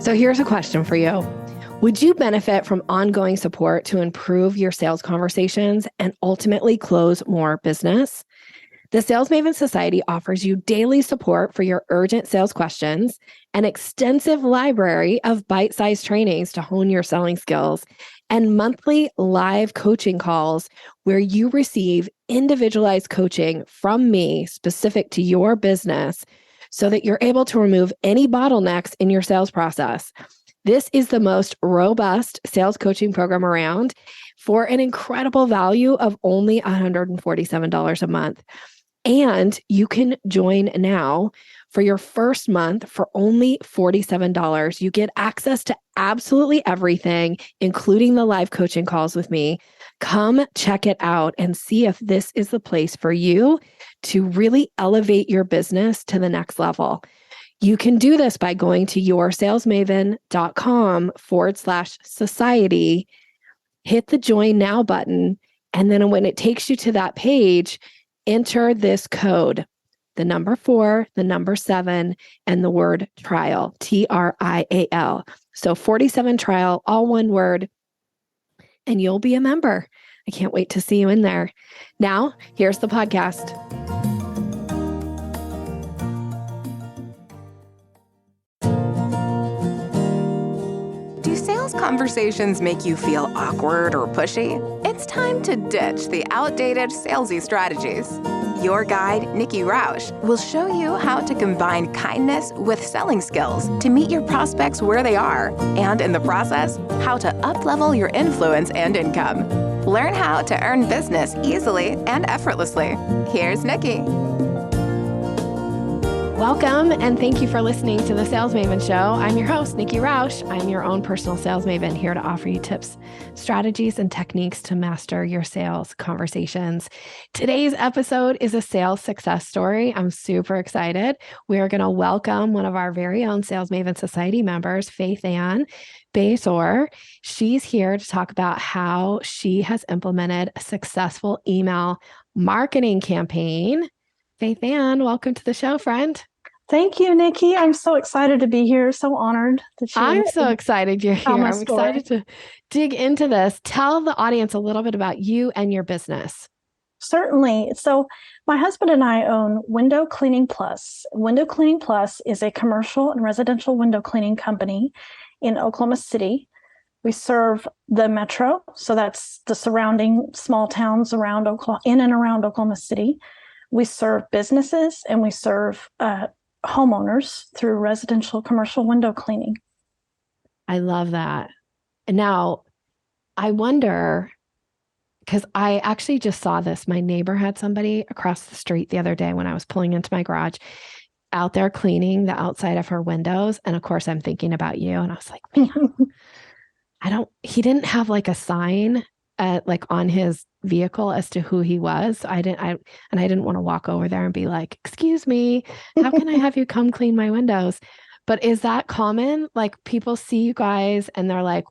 So here's a question for you. Would you benefit from ongoing support to improve your sales conversations and ultimately close more business? The Sales Maven Society offers you daily support for your urgent sales questions, an extensive library of bite-sized trainings to hone your selling skills, and monthly live coaching calls where you receive individualized coaching from me specific to your business so that you're able to remove any bottlenecks in your sales process. This is the most robust sales coaching program around for an incredible value of only $147 a month. And you can join now for your first month for only $47. You get access to absolutely everything, including the live coaching calls with me. Come check it out and see if this is the place for you to really elevate your business to the next level. You can do this by going to yoursalesmaven.com/society, hit the join now button. And then when it takes you to that page, enter this code, the number 4, the number 7, and the word trial, TRIAL. So 47 trial, all one word, and you'll be a member. I can't wait to see you in there. Now, here's the podcast. Do sales conversations make you feel awkward or pushy? It's time to ditch the outdated salesy strategies. Your guide, Nikki will show you how to combine kindness with selling skills to meet your prospects where they are, and in the process, how to up-level your influence and income. Learn how to earn business easily and effortlessly. Here's Nikki. Welcome, and thank you for listening to the Sales Maven Show. I'm your host, Nikki Rausch. I'm your own personal sales maven, here to offer you tips, strategies, and techniques to master your sales conversations. Today's episode is a sales success story. I'm super excited. We are going to welcome one of our very own Sales Maven Society members, Faithann Basore. She's here to talk about how she has implemented a successful email marketing campaign. Faithann, welcome to the show, friend. Thank you, Nikki. I'm so excited to be here. So honored that you. I'm so excited you're here. I'm excited to dig into this. Tell the audience a little bit about you and your business. Certainly. So my husband and I own Window Cleaning Plus. Window Cleaning Plus is a commercial and residential window cleaning company in Oklahoma City. We serve the metro, so that's the surrounding small towns around in and around Oklahoma City. We serve businesses and we serve homeowners through residential commercial window cleaning. I love that. And now I wonder, because I actually just saw this. My neighbor had somebody across the street the other day when I was pulling into my garage out there cleaning the outside of her windows. And of course, I'm thinking about you. And I was like, man, he didn't have like a sign like on his vehicle as to who he was. I didn't want to walk over there and be like, excuse me, how can I have you come clean my windows? But is that common? Like people see you guys and they're like,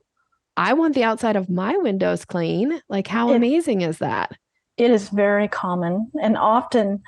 I want the outside of my windows clean. Like how amazing is that? It is very common. And often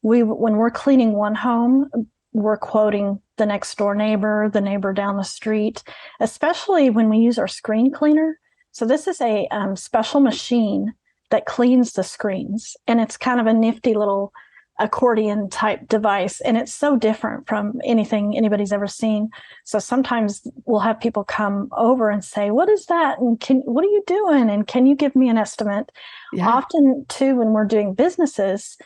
when we're cleaning one home, we're quoting the next door neighbor, the neighbor down the street, especially when we use our screen cleaner. So this is a special machine that cleans the screens, and it's kind of a nifty little accordion type device, and it's so different from anything anybody's ever seen. So sometimes we'll have people come over and say, what is that? And what are you doing? And can you give me an estimate? Yeah. Often too, when we're doing businesses,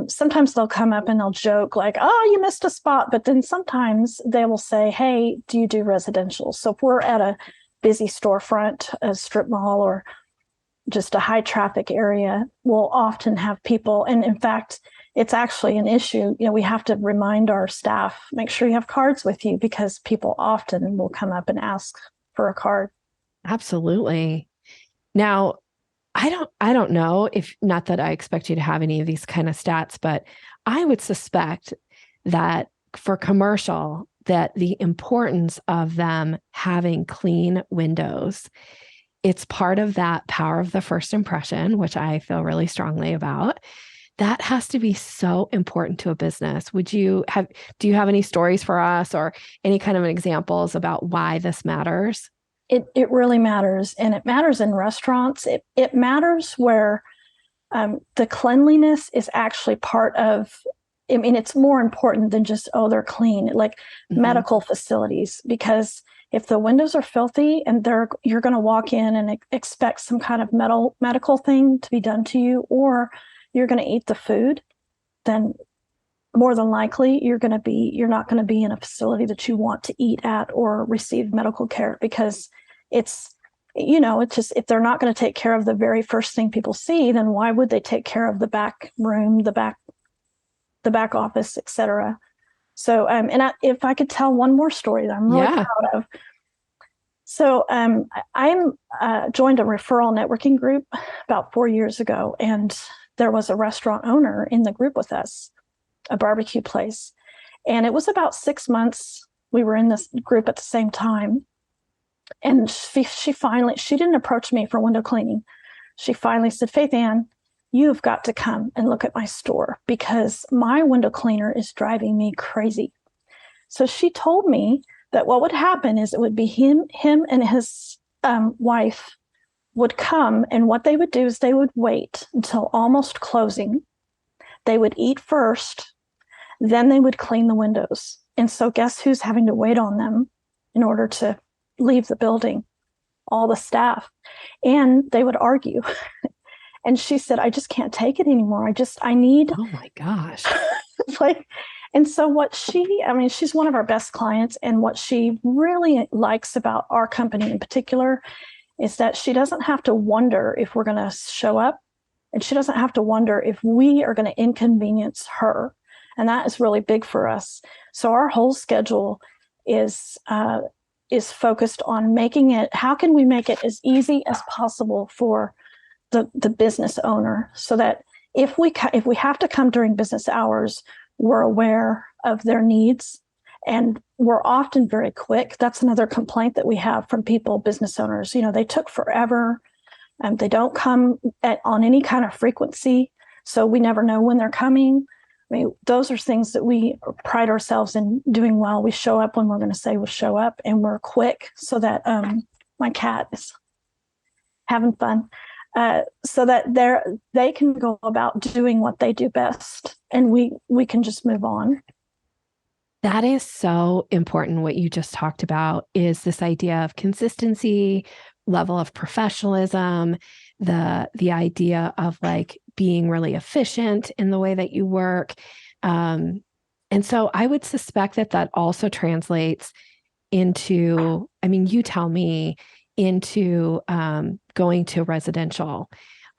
sometimes they'll come up and they'll joke like, oh, you missed a spot. But then sometimes they will say, hey, do you do residential? So if we're at a busy storefront, a strip mall, or just a high traffic area, we'll often have people. And in fact, it's actually an issue. We have to remind our staff, make sure you have cards with you, because people often will come up and ask for a card. Absolutely. Now, I don't know, if not that I expect you to have any of these kind of stats, but I would suspect that for commercial, that the importance of them having clean windows, it's part of that power of the first impression, which I feel really strongly about, That has to be so important to a business. Do you have any stories for us or any kind of examples about why this matters? It really matters. And it matters in restaurants. It matters where the cleanliness is actually part of, I mean, it's more important than just, oh, they're clean, like medical facilities, because if the windows are filthy and you're going to walk in and expect some kind of medical thing to be done to you, or you're going to eat the food, then more than likely you're not going to be in a facility that you want to eat at or receive medical care, because it's just, if they're not going to take care of the very first thing people see, then why would they take care of the back room, the back office, etc. So, if I could tell one more story that I'm really proud of. So, I'm joined a referral networking group about 4 years ago, and there was a restaurant owner in the group with us, a barbecue place, and it was about 6 months we were in this group at the same time. And she didn't approach me for window cleaning. She finally said, "Faithann, you've got to come and look at my store because my window cleaner is driving me crazy." So she told me that what would happen is it would be him and his wife would come, and what they would do is they would wait until almost closing. They would eat first, then they would clean the windows. And so guess who's having to wait on them in order to leave the building? All the staff. And they would argue. And she said, "I just can't take it anymore. I need." Oh my gosh. And so she's one of our best clients. And what she really likes about our company in particular is that she doesn't have to wonder if we're going to show up, and she doesn't have to wonder if we are going to inconvenience her. And that is really big for us. So our whole schedule is focused on how can we make it as easy as possible for the business owner, so that if we have to come during business hours, we're aware of their needs, and we're often very quick. That's another complaint that we have from business owners. They took forever, and they don't come on any kind of frequency, so we never know when they're coming. I mean, those are things that we pride ourselves in doing well. We show up when we're going to say we'll show up, and we're quick, so that my cat is having fun, so that they can go about doing what they do best, and we can just move on. That is so important. What you just talked about is this idea of consistency, level of professionalism, the idea of like being really efficient in the way that you work. And so I would suspect that also translates into, I mean, you tell me, into going to residential.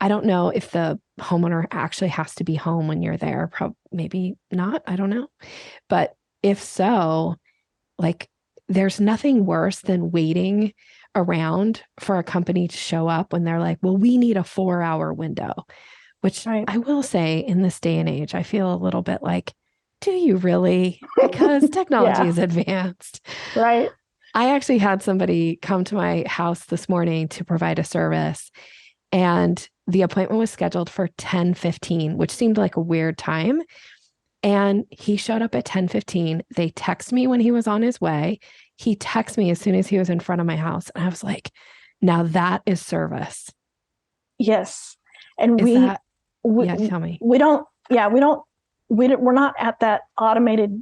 I don't know if the homeowner actually has to be home when you're there. Maybe not. I don't know. But if so, like, there's nothing worse than waiting around for a company to show up when they're like, well, we need a 4-hour window, which I will say in this day and age, I feel a little bit like, do you really? Because technology is advanced. Right. I actually had somebody come to my house this morning to provide a service, and the appointment was scheduled for 10:15, which seemed like a weird time. And he showed up at 10:15. They texted me when he was on his way. He texted me as soon as he was in front of my house. And I was like, now that is service. Yes. And tell me. We're not at that automated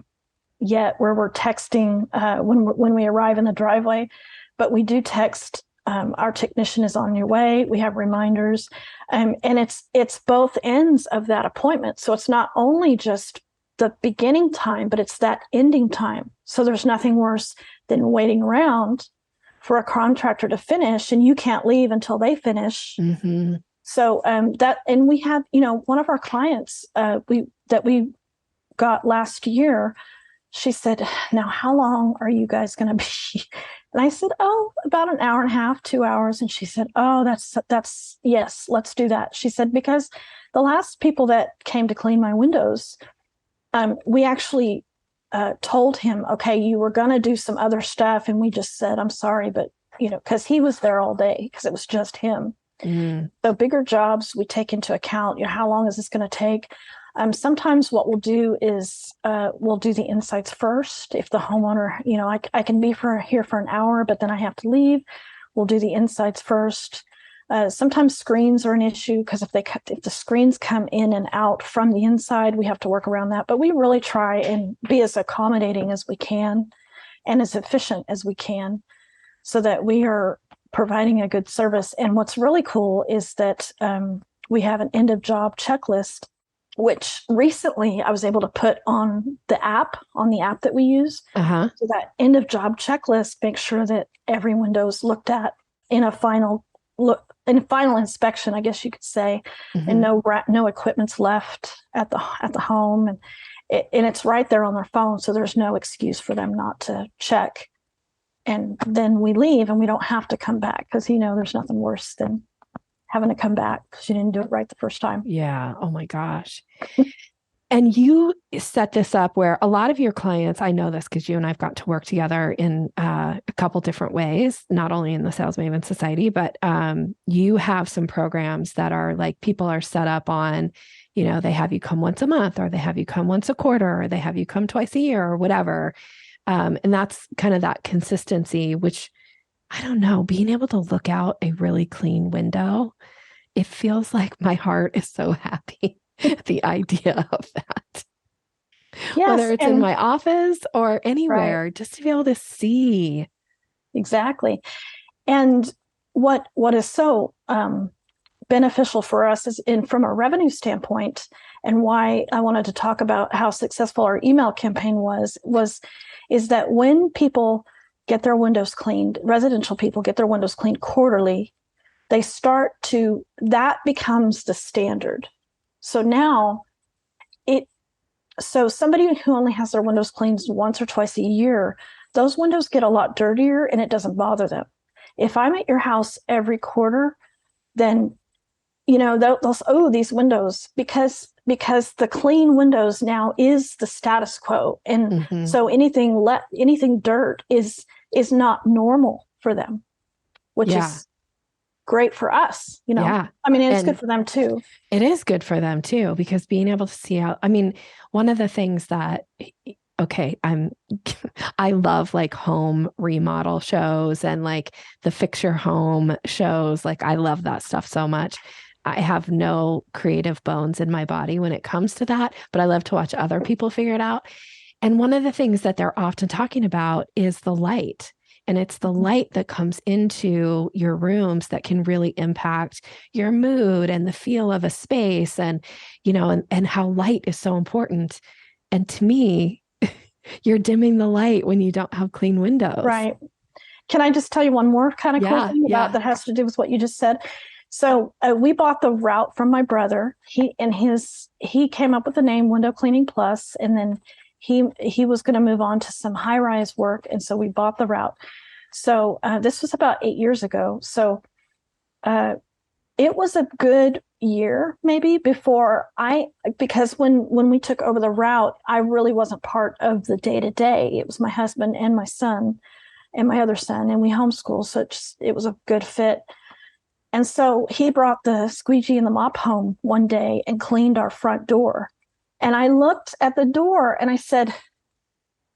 yet where we're texting when we arrive in the driveway, but we do text. Our technician is on your way. We have reminders. And it's both ends of that appointment. So it's not only just the beginning time, but it's that ending time. So there's nothing worse than waiting around for a contractor to finish, and you can't leave until they finish. Mm-hmm. So and we had, one of our clients that we got last year, she said, "Now, how long are you guys going to be?" And I said, "Oh, about an hour and a half, 2 hours." And she said, "Oh, that's yes, let's do that." She said, "Because the last people that came to clean my windows, we actually told him, okay, you were going to do some other stuff. And we just said, I'm sorry, but, because he was there all day because it was just him. So bigger jobs, we take into account, how long is this going to take? Sometimes what we'll do is we'll do the insights first. If the homeowner, I can be here for an hour, but then I have to leave. We'll do the insights first. Sometimes screens are an issue because if the screens come in and out from the inside, we have to work around that. But we really try and be as accommodating as we can and as efficient as we can so that we are providing a good service. And what's really cool is that we have an end of job checklist, which recently I was able to put on the app that we use. Uh-huh. So that end of job checklist makes sure that every window is looked at in a final inspection, I guess you could say, and no equipment's left at the home, and it's right there on their phone, so there's no excuse for them not to check. And then we leave, and we don't have to come back because there's nothing worse than having to come back because you didn't do it right the first time. Yeah. Oh my gosh. And you set this up where a lot of your clients, I know this because you and I've got to work together in a couple different ways, not only in the Sales Maven Society, but you have some programs that are like people are set up on, they have you come once a month, or they have you come once a quarter, or they have you come twice a year, or whatever. And that's kind of that consistency, which I don't know, being able to look out a really clean window, it feels like my heart is so happy. The idea of that, yes, whether it's in my office or anywhere, right. Just to be able to see. Exactly. And what is so beneficial for us is from a revenue standpoint, and why I wanted to talk about how successful our email campaign is that when people get their windows cleaned, residential people get their windows cleaned quarterly, that becomes the standard. So now somebody who only has their windows cleaned once or twice a year, those windows get a lot dirtier and it doesn't bother them. If I'm at your house every quarter, then, they'll these windows, because the clean windows now is the status quo. And so anything dirt is not normal for them, which is great for us, Yeah. I mean, it's good for them too. It is good for them too, because being able to see one of the things that, I love like home remodel shows and like the Fix Your Home shows. Like I love that stuff so much. I have no creative bones in my body when it comes to that, but I love to watch other people figure it out. And one of the things that they're often talking about is the light. And it's the light that comes into your rooms that can really impact your mood and the feel of a space, and, and how light is so important. And to me, you're dimming the light when you don't have clean windows. Right. Can I just tell you one more kind of cool thing about that has to do with what you just said? So we bought the route from my brother. He came up with the name Window Cleaning Plus, and then he was going to move on to some high-rise work. And so we bought the route. So this was about 8 years ago. So it was a good year, maybe, because when we took over the route, I really wasn't part of the day-to-day. It was my husband and my son and my other son, and we homeschool. So it was a good fit. And so he brought the squeegee and the mop home one day and cleaned our front door. And I looked at the door and I said,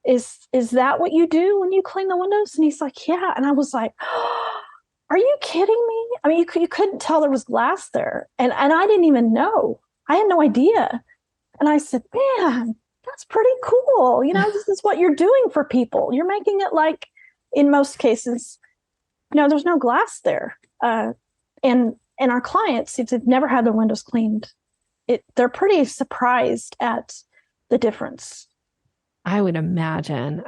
is that what you do when you clean the windows? And he's like, yeah. And I was like, oh, are you kidding me? I mean, you couldn't tell there was glass there. And I didn't even know. I had no idea. And I said, man, that's pretty cool. This is what you're doing for people. You're making it like, in most cases, there's no glass there. And our clients, if they've never had their windows cleaned, they're pretty surprised at the difference. I would imagine.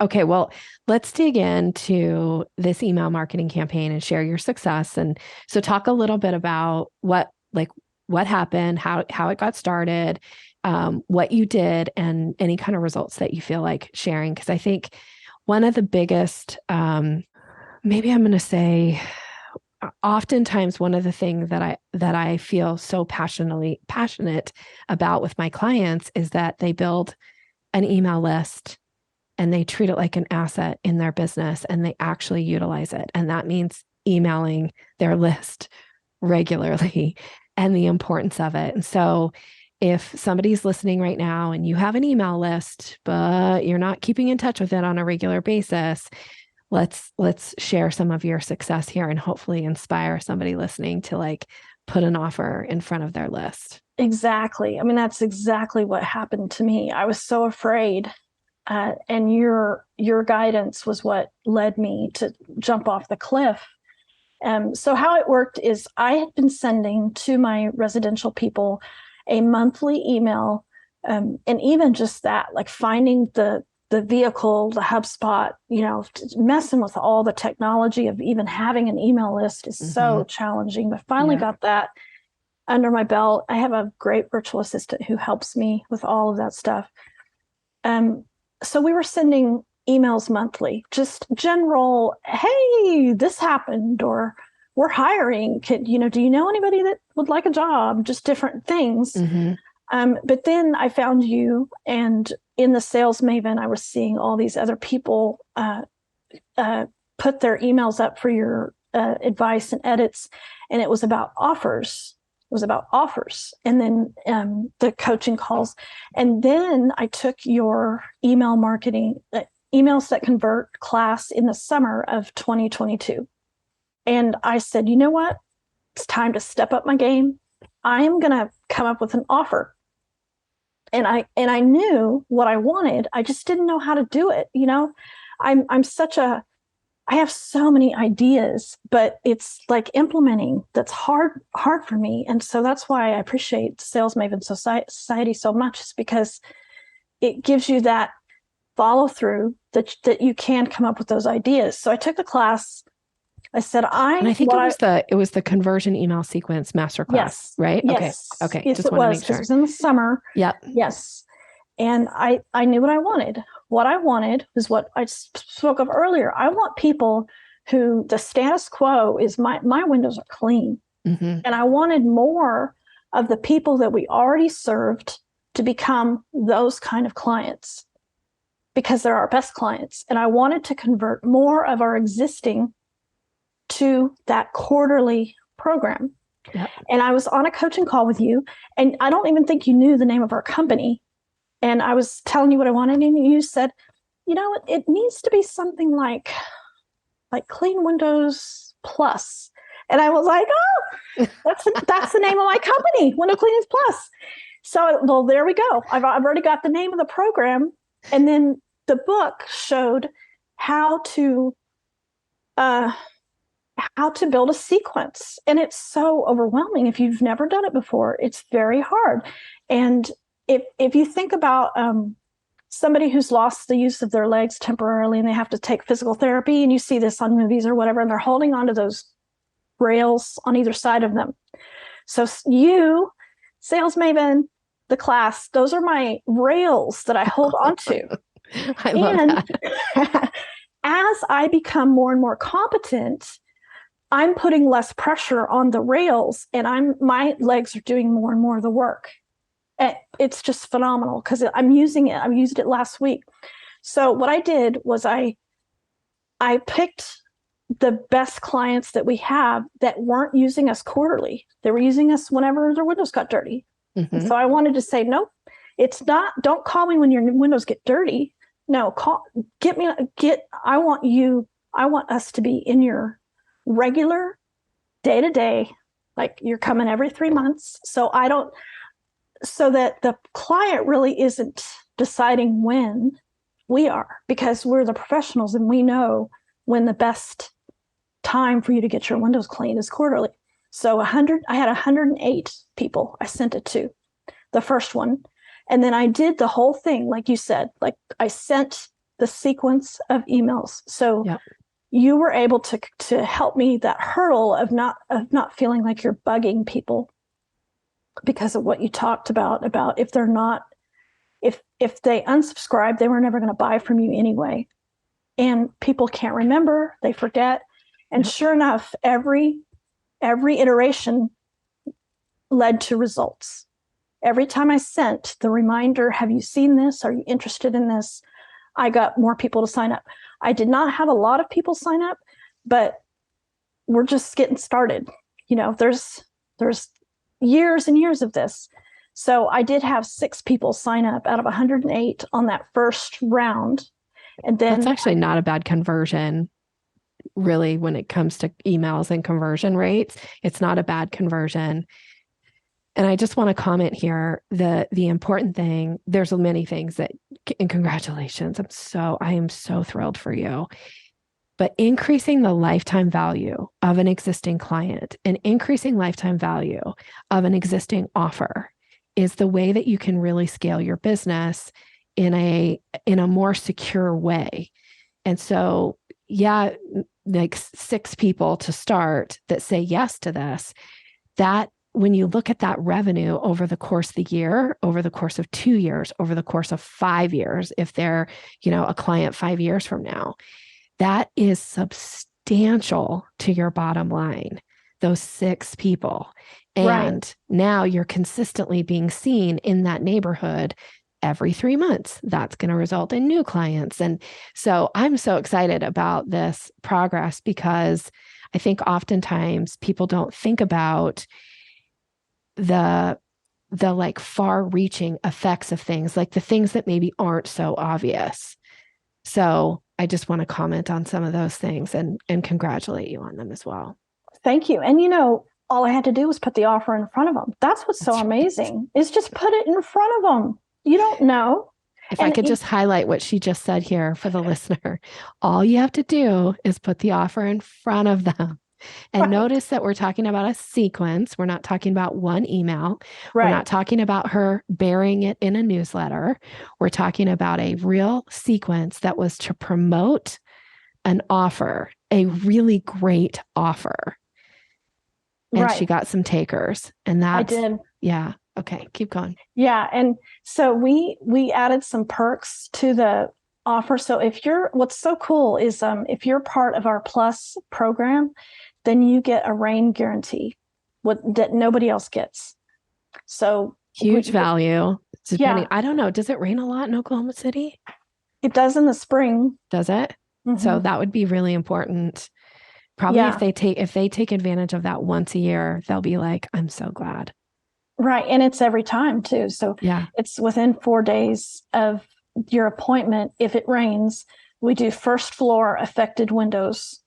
Okay, well, let's dig into this email marketing campaign and share your success. And so talk a little bit about what happened, how it got started, what you did, and any kind of results that you feel like sharing. Because I think one of the biggest, maybe I'm going to say, oftentimes one of the things that I feel so passionate about with my clients is that they build an email list and they treat it like an asset in their business and they actually utilize it. And that means emailing their list regularly and the importance of it. And so if somebody's listening right now and you have an email list, but you're not keeping in touch with it on a regular basis, let's share some of your success here and hopefully inspire somebody listening to like put an offer in front of their list. Exactly. I mean, that's exactly what happened to me. I was so afraid. And your guidance was what led me to jump off the cliff. So how it worked is I had been sending to my residential people a monthly email, and even just that, like finding the vehicle, the HubSpot, messing with all the technology of even having an email list is so challenging, but finally got that under my belt. I have a great virtual assistant who helps me with all of that stuff. So we were sending emails monthly, just general, hey, this happened, or we're hiring. Do you know anybody that would like a job? Just different things. But then I found you, and in the Sales Maven, I was seeing all these other people put their emails up for your advice and edits, and it was about offers. And then the coaching calls. And then I took your email marketing, emails that convert class in the summer of 2022. And I said, you know what? It's time to step up my game. I am going to come up with an offer. And I knew what I wanted. I just didn't know how to do it. I have so many ideas, but it's like implementing that's hard for me. And so that's why I appreciate Sales Maven Society so much, is because it gives you that follow through that you can come up with those ideas. So I took the class. I said, I think it was the conversion email sequence masterclass, yes, right? Yes. Okay. Yes, Just it want to was. make sure. It was in the summer. Yeah. Yes. And I knew what I wanted. What I wanted was what I spoke of earlier. I want people who the status quo is my windows are clean. And I wanted more of the people that we already served to become those kind of clients, because they're our best clients. And I wanted to convert more of our existing to that quarterly program. Yep. And I was on a coaching call with you, and I don't even think you knew the name of our company. And I was telling you what I wanted, and you said, it needs to be something like Clean Windows Plus. And I was like, oh, that's the name of my company, Window Cleaners Plus. So, well, there we go. I've already got the name of the program. And then the book showed how to build a sequence. And it's so overwhelming. If you've never done it before, it's very hard. And if you think about somebody who's lost the use of their legs temporarily and they have to take physical therapy, and you see this on movies or whatever, and they're holding onto those rails on either side of them. So you, Sales Maven, the class, those are my rails that I hold onto. I love that. As I become more and more competent, I'm putting less pressure on the rails, and my legs are doing more and more of the work. It's just phenomenal because I'm using it. I used it last week. So what I did was I picked the best clients that we have that weren't using us quarterly. They were using us whenever their windows got dirty. And so I wanted to say, nope, it's not, don't call me when your windows get dirty. No, I want us to be in your regular day-to-day, like you're coming every 3 months. So that the client really isn't deciding when, we are, because we're the professionals and we know when the best time for you to get your windows clean is quarterly. So I had 108 people I sent it to, the first one. And then I did the whole thing, like you said, like I sent the sequence of emails. So you were able to help me that hurdle of not feeling like you're bugging people because of what you talked about if they're not, if they unsubscribe, they were never going to buy from you anyway. And people can't remember, they forget. And sure enough, every iteration led to results. Every time I sent the reminder, have you seen this? Are you interested in this? I got more people to sign up. I did not have a lot of people sign up, but we're just getting started. There's years and years of this. So I did have 6 people sign up out of 108 on that first round. And then that's actually not a bad conversion, really, when it comes to emails and conversion rates. It's not a bad conversion. And I just want to comment here, the important thing, there's many things that, and congratulations, I am so thrilled for you. But increasing the lifetime value of an existing client and increasing lifetime value of an existing offer is the way that you can really scale your business in a more secure way. And so, yeah, like 6 people to start that say yes to this, that when you look at that revenue over the course of the year, over the course of 2 years, over the course of 5 years, if they're, a client 5 years from now, that is substantial to your bottom line, those 6 people. And now you're consistently being seen in that neighborhood every 3 months. That's going to result in new clients. And so I'm so excited about this progress, because I think oftentimes people don't think about the like far reaching effects of things, like the things that maybe aren't so obvious. So I just want to comment on some of those things and congratulate you on them as well. Thank you. And all I had to do was put the offer in front of them. That's what's so amazing, is just put it in front of them. You don't know. If I could just highlight what she just said here for the listener, all you have to do is put the offer in front of them. And notice that we're talking about a sequence. We're not talking about one email. We're not talking about her burying it in a newsletter. We're talking about a real sequence that was to promote an offer, a really great offer. And she got some takers. And that's, I did. Yeah. Okay. Keep going. Yeah. And so we added some perks to the offer. So what's so cool is if you're part of our Plus program, then you get a rain guarantee that nobody else gets. So huge value. Yeah. I don't know. Does it rain a lot in Oklahoma City? It does in the spring. Does it? Mm-hmm. So that would be really important. Probably if they take advantage of that once a year, they'll be like, I'm so glad. Right. And it's every time too. So it's within 4 days of your appointment. If it rains, we do first floor affected windows.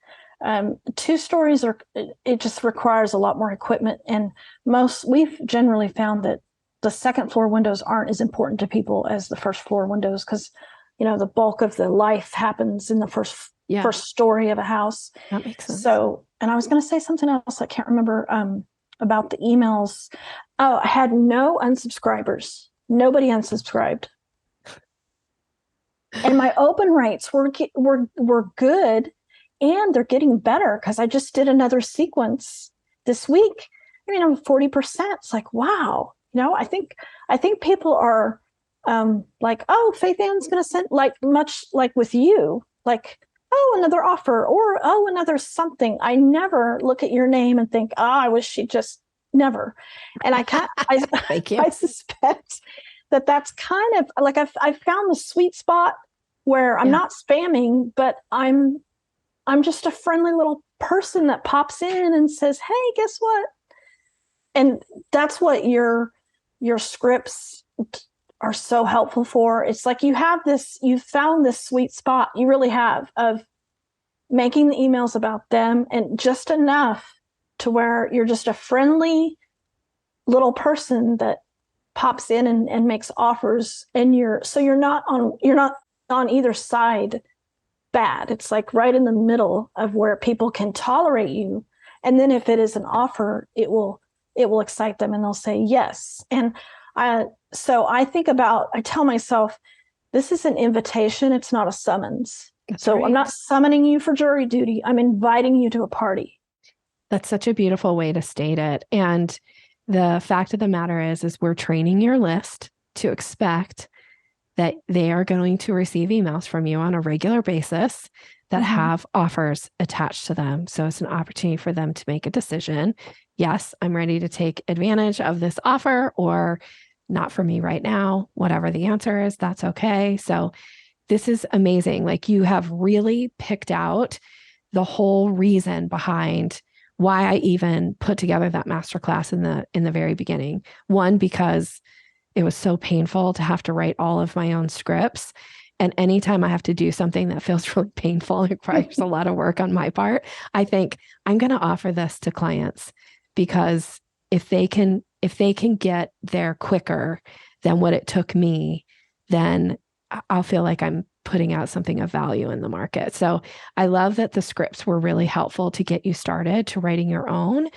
2 stories it just requires a lot more equipment. And we've generally found that the second floor windows aren't as important to people as the first floor windows, because, the bulk of the life happens in the first story of a house. That makes sense. So, and I was going to say something else. I can't remember, about the emails. Oh, I had no unsubscribers. Nobody unsubscribed. And my open rates were good. And they're getting better, because I just did another sequence this week. 40%. It's like, wow. I think people are like, oh, Faithann's going to send, like, much like with you, like, oh, another offer, or oh, another something. I never look at your name and think, oh, I wish she just never. And I suspect that's kind of like I've found the sweet spot where I'm not spamming, but I'm just a friendly little person that pops in and says, hey, guess what? And that's what your scripts are so helpful for. It's like you've found this sweet spot, you really have, of making the emails about them, and just enough to where you're just a friendly little person that pops in and makes offers, and you're not on either side bad. It's like right in the middle of where people can tolerate you. And then if it is an offer, it will excite them and they'll say yes. And I tell myself, this is an invitation. It's not a summons. That's so right. I'm not summoning you for jury duty. I'm inviting you to a party. That's such a beautiful way to state it. And the fact of the matter is we're training your list to expect that they are going to receive emails from you on a regular basis that have offers attached to them. So it's an opportunity for them to make a decision. Yes, I'm ready to take advantage of this offer, or not for me right now. Whatever the answer is, that's okay. So this is amazing. Like, you have really picked out the whole reason behind why I even put together that masterclass in the very beginning. One, because it was so painful to have to write all of my own scripts. And anytime I have to do something that feels really painful, it requires a lot of work on my part. I think I'm going to offer this to clients, because if they can get there quicker than what it took me, then I'll feel like I'm putting out something of value in the market. So I love that the scripts were really helpful to get you started to writing your own.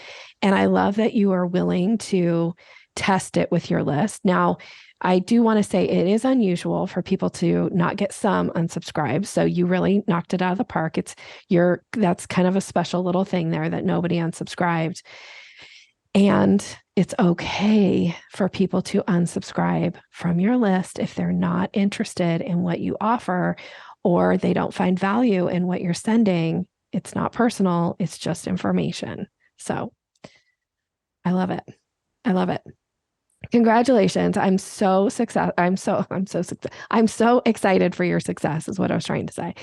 And I love that you are willing to test it with your list. Now, I do want to say it is unusual for people to not get some unsubscribes. So you really knocked it out of the park. That's kind of a special little thing there that nobody unsubscribed. And it's okay for people to unsubscribe from your list if they're not interested in what you offer, or they don't find value in what you're sending. It's not personal. It's just information. So I love it. I love it. Congratulations. I'm so excited for your success is what I was trying to say.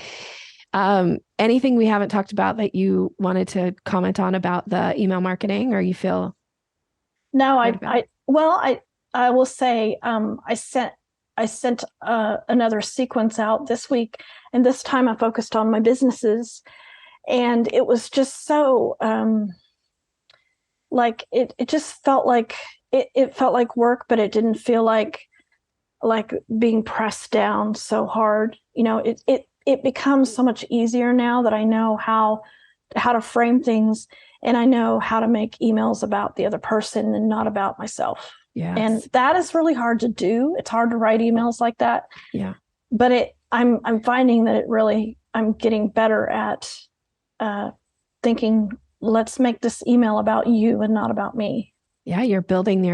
Anything we haven't talked about that you wanted to comment on about the email marketing, or you feel? No, I will say, I sent another sequence out this week, and this time I focused on my businesses, and it was just so, like it just felt like it felt like work, but it didn't feel like being pressed down so hard. It becomes so much easier now that I know how to frame things, and I know how to make emails about the other person and not about myself. Yes. And that is really hard to do. It's hard to write emails like that. Yeah. But I'm finding that I'm getting better at thinking, let's make this email about you and not about me. Yeah, you're building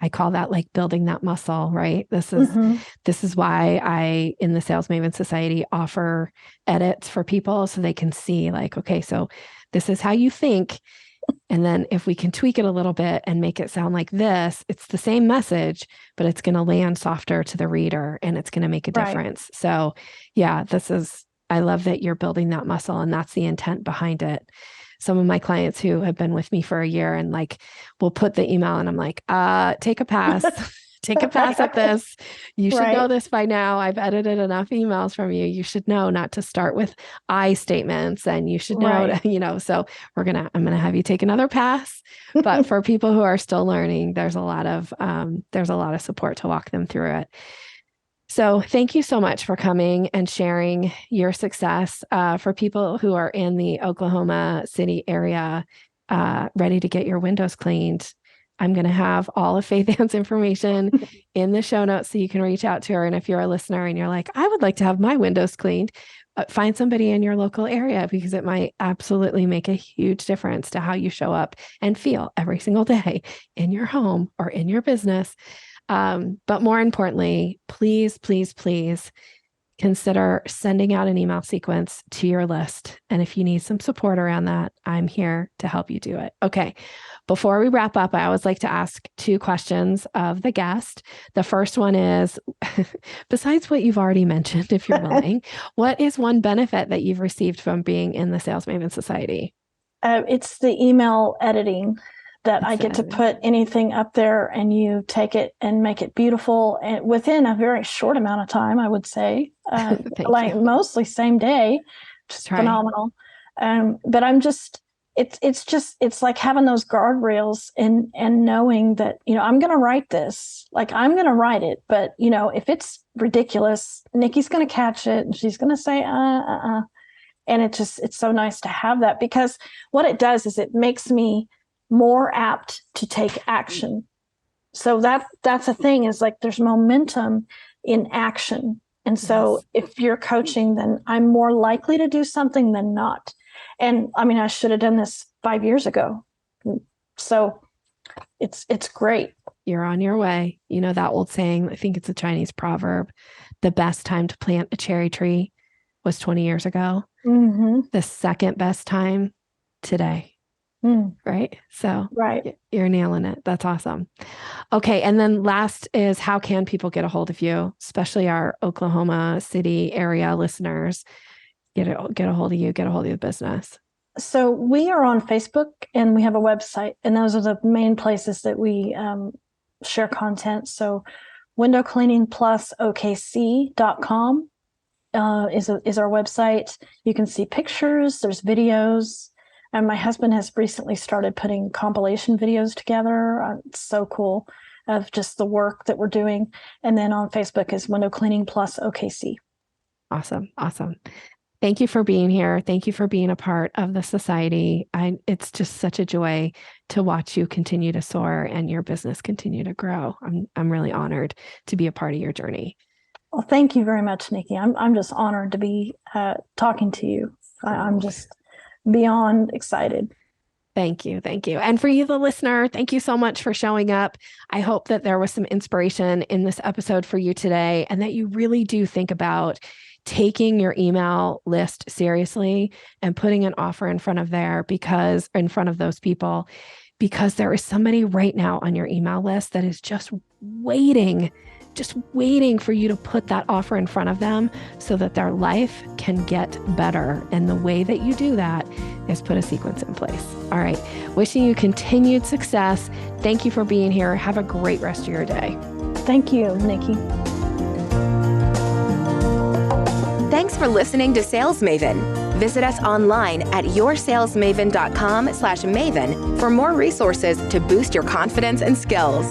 I call that like building that muscle, right? This is why I, in the Sales Maven Society, offer edits for people so they can see like, okay, so this is how you think. And then if we can tweak it a little bit and make it sound like this, it's the same message, but it's going to land softer to the reader and it's going to make a difference. Right. So yeah, I love that you're building that muscle, and that's the intent behind it. Some of my clients who have been with me for a year and like will put the email and I'm like, take a pass, take a pass at this. You should know this by now. I've edited enough emails from you. You should know not to start with I statements, and you should know, so I'm going to have you take another pass. But for people who are still learning, there's a lot of support to walk them through it. So thank you so much for coming and sharing your success. For people who are in the Oklahoma City area, ready to get your windows cleaned, I'm going to have all of Faithann's information in the show notes so you can reach out to her. And if you're a listener and you're like, I would like to have my windows cleaned, find somebody in your local area, because it might absolutely make a huge difference to how you show up and feel every single day in your home or in your business. But more importantly, please, please, please consider sending out an email sequence to your list. And if you need some support around that, I'm here to help you do it. Okay. Before we wrap up, I always like to ask 2 questions of the guest. The first one is, besides what you've already mentioned, if you're willing, what is one benefit that you've received from being in the Sales Maven Society? It's the email editing. That I get to put anything up there and you take it and make it beautiful, and within a very short amount of time, I would say, mostly same day, just phenomenal. But I'm just, it's like having those guardrails and knowing that, I'm going to write this, like I'm going to write it, but if it's ridiculous, Nikki's going to catch it and she's going to say, and it's so nice to have that, because what it does is it makes me more apt to take action. So that's a thing, is like there's momentum in action. And so if you're coaching, then I'm more likely to do something than not. And I mean, I should have done this 5 years ago. So it's great. You're on your way. That old saying, I think it's a Chinese proverb, the best time to plant a cherry tree was 20 years ago. Mm-hmm. The second best time, today. Right. So you're nailing it. That's awesome. Okay. And then last is, how can people get a hold of you, especially our Oklahoma City area listeners? Get a hold of you, get a hold of your business. So we are on Facebook and we have a website, and those are the main places that we share content. So windowcleaningplusokc.com is our website. You can see pictures, there's videos, and my husband has recently started putting compilation videos together. It's so cool, of just the work that we're doing. And then on Facebook is Window Cleaning Plus OKC. Awesome. Thank you for being here. Thank you for being a part of the society. It's just such a joy to watch you continue to soar and your business continue to grow. I'm really honored to be a part of your journey. Well, thank you very much, Nikki. I'm just honored to be talking to you. I'm just beyond excited. Thank you. And for you, the listener, thank you so much for showing up. I hope that there was some inspiration in this episode for you today, and that you really do think about taking your email list seriously and putting an offer in front of those people, because there is somebody right now on your email list that is just waiting for you to put that offer in front of them so that their life can get better. And the way that you do that is put a sequence in place. All right. Wishing you continued success. Thank you for being here. Have a great rest of your day. Thank you, Nikki. Thanks for listening to Sales Maven. Visit us online at yoursalesmaven.com/maven for more resources to boost your confidence and skills.